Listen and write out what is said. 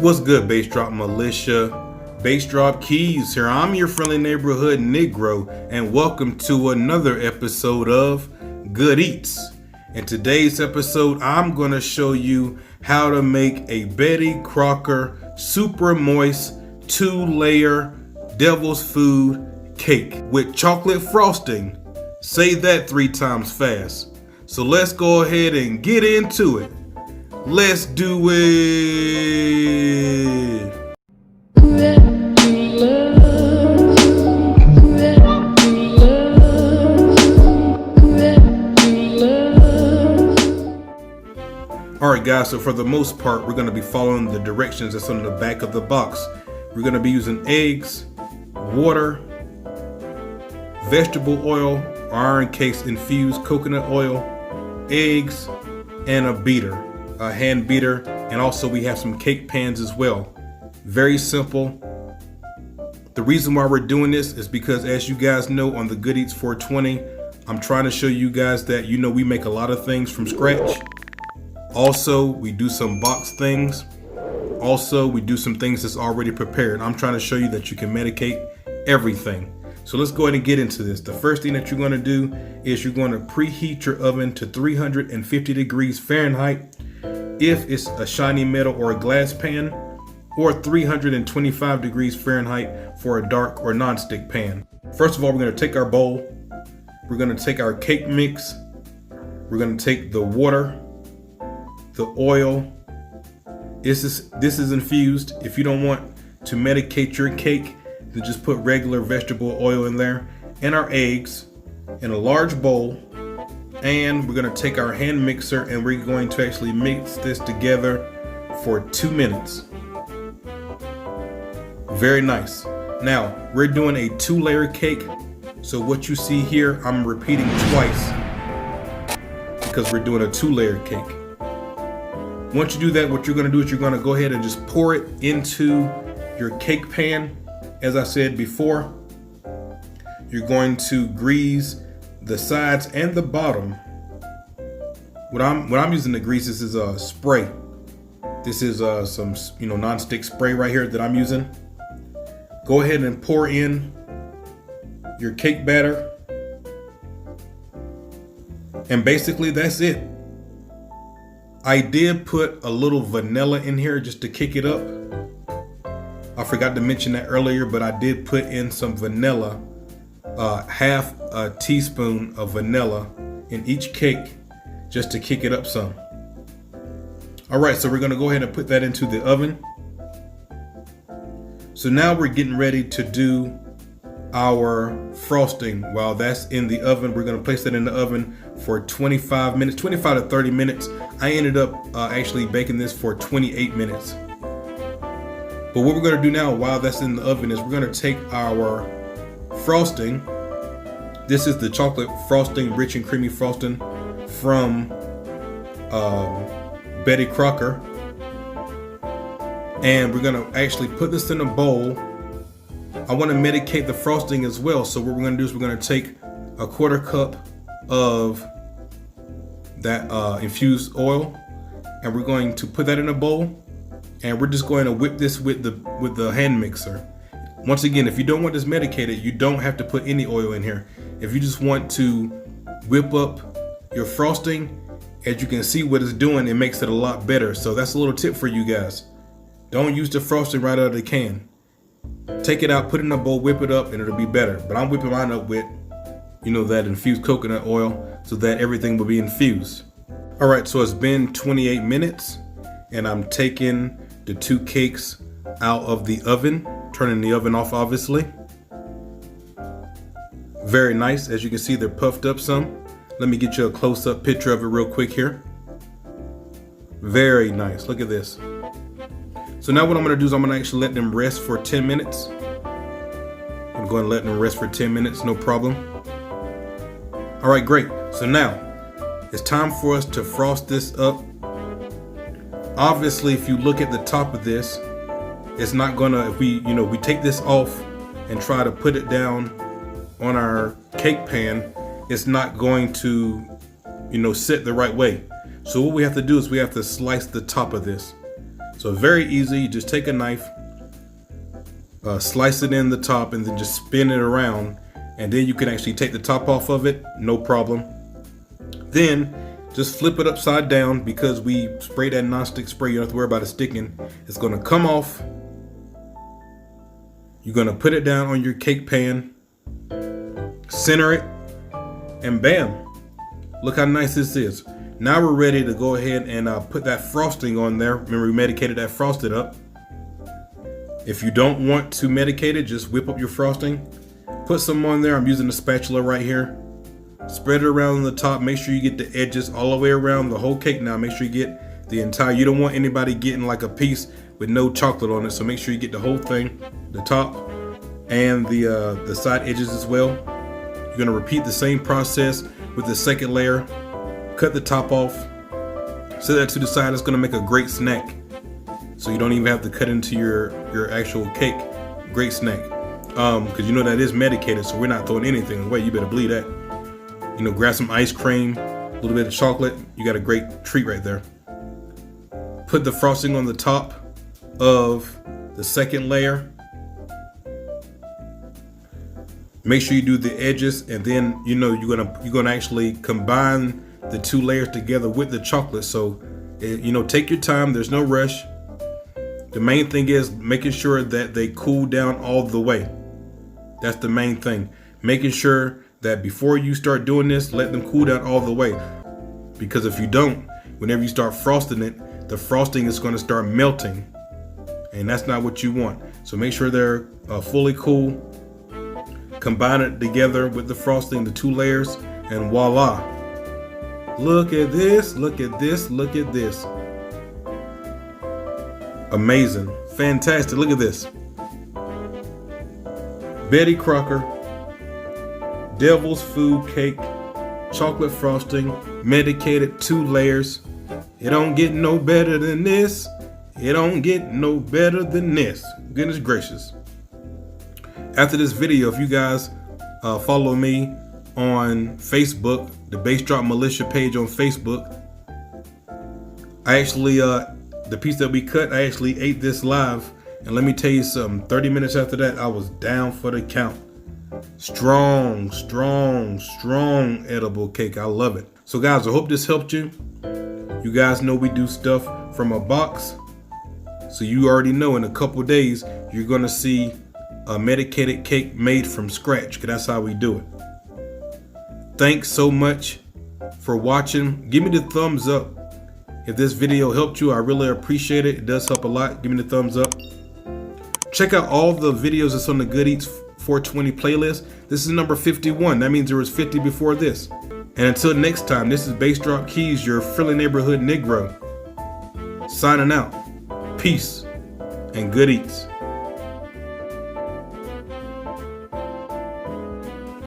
What's good, Bass Drop Militia? Bass Drop Keys here. I'm your friendly neighborhood Negro, and welcome to another episode of Good Eats. In today's episode, I'm going to show you how to make a Betty Crocker super moist 2-layer devil's food cake with chocolate frosting. Say that 3 times fast. So let's go ahead and get into it. Let's do it. Alright guys, so for the most part, we're going to be following the directions that's on the back of the box. We're going to be using eggs, water, vegetable oil, iron case infused coconut oil, eggs, and a beater. A hand beater, and also we have some cake pans as well. Very simple. The reason why we're doing this is because, as you guys know, on the Good Eats 420, I'm trying to show you guys that we make a lot of things from scratch. Also, we do some box things. Also, we do some things that's already prepared. I'm trying to show you that you can medicate everything. So let's go ahead and get into this. The first thing that you're going to do is you're going to preheat your oven to 350 degrees Fahrenheit. If it's a shiny metal or a glass pan, or 325 degrees Fahrenheit for a dark or non-stick pan. First of all, we're going to take our bowl. We're going to take our cake mix. We're going to take the water, the oil. This is infused. If you don't want to medicate your cake, then just put regular vegetable oil in there, and our eggs in a large bowl. And we're going to take our hand mixer and we're going to actually mix this together for 2 minutes. Very nice. Now, we're doing a 2-layer cake. So what you see here, I'm repeating twice because we're doing a 2-layer cake. Once you do that, what you're going to do is you're going to go ahead and just pour it into your cake pan. As I said before, you're going to grease the sides and the bottom. What I'm using to grease, this is a spray. This is some non-stick spray right here that I'm using. Go ahead and pour in your cake batter, and basically that's it. I did put a little vanilla in here just to kick it up. I forgot to mention that earlier, but I did put in some vanilla. Half a teaspoon of vanilla in each cake just to kick it up some. Alright, so we're going to go ahead and put that into the oven. So now we're getting ready to do our frosting. While that's in the oven, we're going to place that in the oven for 25 minutes, 25 to 30 minutes. I ended up actually baking this for 28 minutes. But what we're going to do now while that's in the oven is we're going to take our frosting. This is the chocolate frosting, rich and creamy frosting from Betty Crocker. And we're going to actually put this in a bowl. I want to medicate the frosting as well. So what we're going to do is we're going to take a 1/4 cup of that infused oil, and we're going to put that in a bowl, and we're just going to whip this with the hand mixer. Once again, if you don't want this medicated, you don't have to put any oil in here. If you just want to whip up your frosting, as you can see what it's doing, it makes it a lot better. So that's a little tip for you guys. Don't use the frosting right out of the can. Take it out, put it in a bowl, whip it up, and it'll be better. But I'm whipping mine up with, that infused coconut oil so that everything will be infused. All right, so it's been 28 minutes, and I'm taking the 2 cakes out of the oven, turning the oven off, obviously. Very nice. As you can see, they're puffed up some. Let me get you a close-up picture of it real quick here. Very nice. Look at this. So now what I'm going to do is I'm going to actually let them rest for 10 minutes. I'm going to let them rest for 10 minutes, no problem. All right, great. So now it's time for us to frost this up. Obviously, if you look at the top of this, it's not gonna, if we take this off and try to put it down on our cake pan, it's not going to, sit the right way. So what we have to do is we have to slice the top of this. So very easy. You just take a knife, slice it in the top, and then just spin it around, and then you can actually take the top off of it, no problem. Then just flip it upside down, because we spray that non-stick spray. You don't have to worry about it sticking. It's going to come off. You're going to put it down on your cake pan, center it, and bam, look how nice this is. Now we're ready to go ahead and put that frosting on there. Remember, we medicated that frosted up. If you don't want to medicate it, just whip up your frosting, put some on there. I'm using the spatula right here. Spread it around on the top. Make sure you get the edges all the way around the whole cake. Now make sure you get the entire, you don't want anybody getting like a piece with no chocolate on it. So make sure you get the whole thing, the top and the side edges as well. You're gonna repeat the same process with the second layer. Cut the top off, set that to the side. It's gonna make a great snack. So you don't even have to cut into your actual cake. Great snack. Because you know that is medicated, so we're not throwing anything away. You better believe that. You know, grab some ice cream, a little bit of chocolate. You got a great treat right there. Put the frosting on the top of the second layer. Make sure you do the edges, and then you know you're gonna actually combine the two layers together with the chocolate. So you know, take your time. There's no rush. The main thing is making sure that they cool down all the way. That's the main thing. Making sure that before you start doing this, let them cool down all the way. Because if you don't, whenever you start frosting it, the frosting is going to start melting, and that's not what you want. So make sure they're fully cool. Combine it together with the frosting, the two layers, and voila. Look at this, look at this, look at this. Amazing, fantastic, look at this. Betty Crocker Devil's Food Cake, chocolate frosting, medicated 2 layers. It don't get no better than this. It don't get no better than this. Goodness gracious. After this video, if you guys follow me on Facebook, the Bass Drop Militia page on Facebook, I actually, the piece that we cut, I actually ate this live. And let me tell you something, 30 minutes after that, I was down for the count. Strong, strong, strong edible cake. I love it. So guys, I hope this helped you. You guys know we do stuff from a box. So you already know in a couple days, you're gonna see a medicated cake made from scratch, because that's how we do it. Thanks so much for watching. Give me the thumbs up. If this video helped you, I really appreciate it. It does help a lot. Give me the thumbs up. Check out all the videos that's on the Good Eats 420 playlist. This is number 51. That means there was 50 before this. And until next time, this is Bass Drop Keys, your friendly neighborhood Negro, signing out. Peace and good eats.